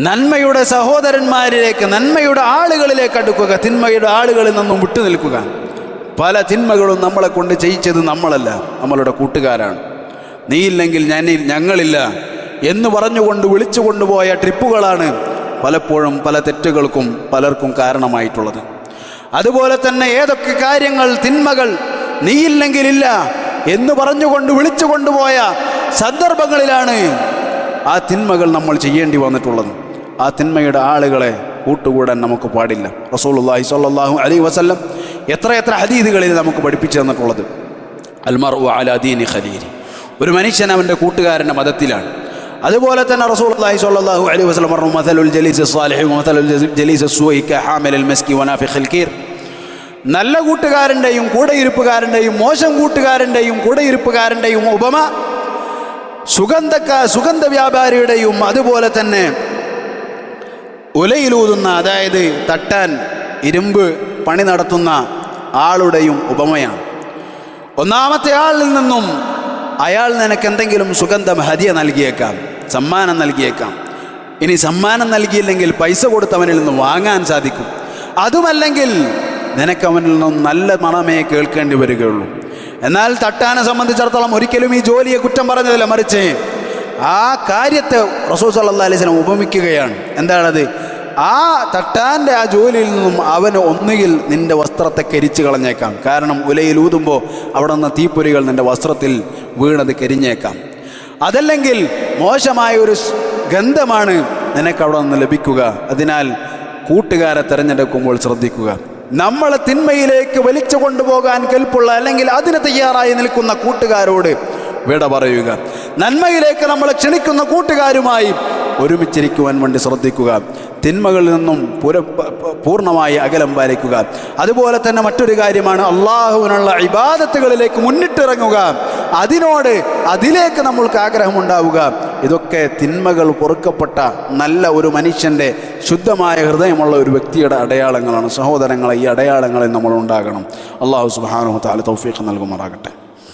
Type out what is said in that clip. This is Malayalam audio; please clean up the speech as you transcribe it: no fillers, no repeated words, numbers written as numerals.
നന്മയുടെ സഹോദരന്മാരിലേക്ക്, നന്മയുടെ ആളുകളിലേക്ക് അടുക്കുക, തിന്മയുടെ ആളുകളിൽ നിന്നും വിട്ടു നിൽക്കുക. പല തിന്മകളും നമ്മളെ കൊണ്ട് ചെയ്യിച്ചത് നമ്മളല്ല, നമ്മളുടെ കൂട്ടുകാരാണ്. നീയില്ലെങ്കിൽ ഞങ്ങളില്ല എന്ന് പറഞ്ഞുകൊണ്ട് വിളിച്ചു കൊണ്ടുപോയ ട്രിപ്പുകളാണ് പലപ്പോഴും പല തെറ്റുകൾക്കും പലർക്കും കാരണമായിട്ടുള്ളത്. അതുപോലെ തന്നെ ഏതൊക്കെ കാര്യങ്ങൾ, തിന്മകൾ നീയില്ലെങ്കിലില്ല എന്ന് പറഞ്ഞുകൊണ്ട് വിളിച്ചു കൊണ്ടുപോയ സന്ദർഭങ്ങളിലാണ് ആ തിന്മകൾ നമ്മൾ ചെയ്യേണ്ടി വന്നിട്ടുള്ളത്. ആ തിന്മയുടെ ആളുകളെ കൂട്ടുകൂടാൻ നമുക്ക് പാടില്ല. റസൂലുള്ളാഹി സ്വല്ലല്ലാഹു അലൈഹി വസല്ലം എത്ര ഹദീസുകളിൽ നമുക്ക് പഠിപ്പിച്ചു തന്നിട്ടുള്ളത്. അൽമർഉ അലാ ദീനി ഖലീലി, ഒരു മനുഷ്യൻ അവൻ്റെ കൂട്ടുകാരൻ്റെ മതത്തിലാണ്. അതുപോലെ തന്നെ റസൂലുള്ളാഹി സ്വല്ലല്ലാഹു അലൈഹി വസല്ലം പറഞ്ഞു, മസലുൽ ജലീസി സ്വാലിഹി വമസലുൽ ജലീസി സ്സൂഇ കഹാമിലിൽ മിസ്കി വനാഫിഖിൽ കീർ. നല്ല കൂട്ടുകാരൻ്റെയും കൂടെയിരുപ്പുകാരൻ്റെയും മോശം കൂട്ടുകാരൻ്റെയും കൂടെയിരുപ്പുകാരൻ്റെയും ഉപമ സുഗന്ധ വ്യാപാരിയുടെയും അതുപോലെ തന്നെ ഉലയിലൂതുന്ന, അതായത് തട്ടാൻ ഇരുമ്പ് പണി നടത്തുന്ന ആളുടെയും ഉപമയാണ്. ഒന്നാമത്തെ ആളിൽ നിന്നും അയാൾ നിനക്ക് എന്തെങ്കിലും സുഗന്ധം ഹദിയ നൽകിയേക്കാം, സമ്മാനം നൽകിയേക്കാം. ഇനി സമ്മാനം നൽകിയില്ലെങ്കിൽ പൈസ കൊടുത്തവനിൽ നിന്ന് വാങ്ങാൻ സാധിക്കും. അതുമല്ലെങ്കിൽ നിനക്കവനിൽ നിന്നും നല്ല മണമേ കേൾക്കേണ്ടി വരികയുള്ളൂ. എന്നാൽ തട്ടാനെ സംബന്ധിച്ചിടത്തോളം ഒരിക്കലും ഈ ജോലിയെ കുറ്റം പറഞ്ഞതില്ല, മറിച്ച് ആ കാര്യത്തെ റസൂൽ സല്ലല്ലാഹു അലൈഹി വസല്ലം ഉപമിക്കുകയാണ്. എന്താണത്? ആ തട്ടാൻ്റെ ആ ജോലിയിൽ നിന്നും അവന് ഒന്നുകിൽ നിൻ്റെ വസ്ത്രത്തെ കരിച്ചു കളഞ്ഞേക്കാം. കാരണം ഉലയിൽ ഊതുമ്പോൾ അവിടെ നിന്ന് തീപ്പൊരികൾ നിൻ്റെ വസ്ത്രത്തിൽ വീണത് കരിഞ്ഞേക്കാം. അതല്ലെങ്കിൽ മോശമായ ഒരു ഗന്ധമാണ് നിനക്കവിടെ നിന്ന് ലഭിക്കുക. അതിനാൽ കൂട്ടുകാരെ തിരഞ്ഞെടുക്കുമ്പോൾ ശ്രദ്ധിക്കുക. നമ്മളെ തിന്മയിലേക്ക് വലിച്ചു കൊണ്ടുപോകാൻ കെൽപ്പുള്ള, അല്ലെങ്കിൽ അതിന് തയ്യാറായി നിൽക്കുന്ന കൂട്ടുകാരോട് വിട പറയുക. നന്മയിലേക്ക് നമ്മളെ ക്ഷണിക്കുന്ന കൂട്ടുകാരുമായി ഒരുമിച്ചിരിക്കുവാൻ വേണ്ടി ശ്രദ്ധിക്കുക. തിന്മകളിൽ നിന്നും പൂർണ്ണമായി അകലം പാലിക്കുക. അതുപോലെ തന്നെ മറ്റൊരു കാര്യമാണ് അള്ളാഹുവിനുള്ള ഇബാദത്തുകളിലേക്ക് മുന്നിട്ടിറങ്ങുക. അതിലേക്ക് നമ്മൾക്ക് ആഗ്രഹമുണ്ടാവുക. ഇതൊക്കെ തിന്മകൾ പൊറുക്കപ്പെട്ട നല്ല ഒരു മനുഷ്യൻ്റെ ശുദ്ധമായ ഹൃദയമുള്ള ഒരു വ്യക്തിയുടെ അടയാളങ്ങളാണ്. സഹോദരങ്ങളെ, ഈ അടയാളങ്ങളിൽ നമ്മൾ ഉണ്ടാകണം. അള്ളാഹു സുബ്ഹാനഹു വ തആല തൗഫീഖ് നൽകുമാറാകട്ടെ.